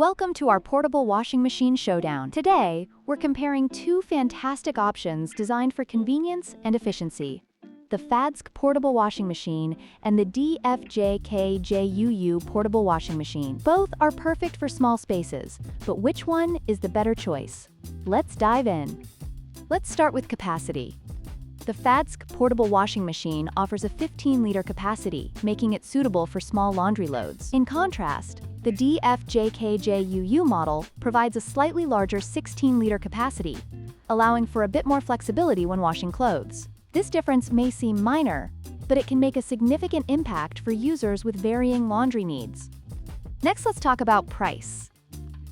Welcome to our portable washing machine showdown. Today, we're comparing two fantastic options designed for convenience and efficiency: the FADSK portable washing machine and the DFJKJUU portable washing machine. Both are perfect for small spaces, but which one is the better choice? Let's dive in. Let's start with capacity. The FADSK portable washing machine offers a 15-liter capacity, making it suitable for small laundry loads. In contrast, the DFJKJUU model provides a slightly larger 16-liter capacity, allowing for a bit more flexibility when washing clothes. This difference may seem minor, but it can make a significant impact for users with varying laundry needs. Next, let's talk about price.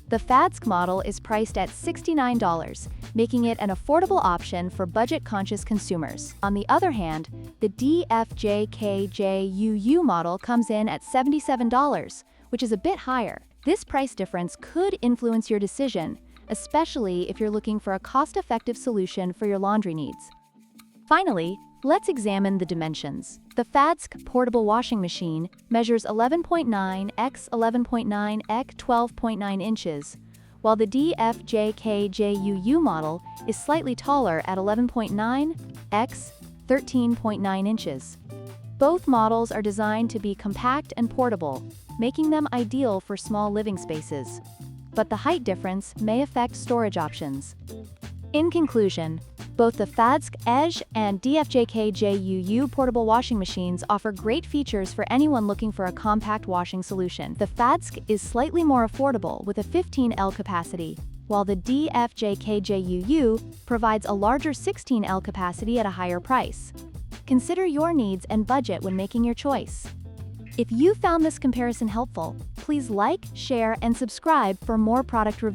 The FADSK model is priced at $69, making it an affordable option for budget-conscious consumers. On the other hand, the DFJKJUU model comes in at $77, which is a bit higher. This price difference could influence your decision, especially if you're looking for a cost-effective solution for your laundry needs. Finally, let's examine the dimensions. The FADSK portable washing machine measures 11.9 x 11.9 x 12.9 inches, while the DFJKJUU model is slightly taller at 11.9 x 13.9 inches. Both models are designed to be compact and portable, making them ideal for small living spaces. But the height difference may affect storage options. In conclusion, both the FADSK Edge and DFJKJUU portable washing machines offer great features for anyone looking for a compact washing solution. The FADSK is slightly more affordable with a 15L capacity, while the DFJKJUU provides a larger 16L capacity at a higher price. Consider your needs and budget when making your choice. If you found this comparison helpful, please like, share, and subscribe for more product reviews.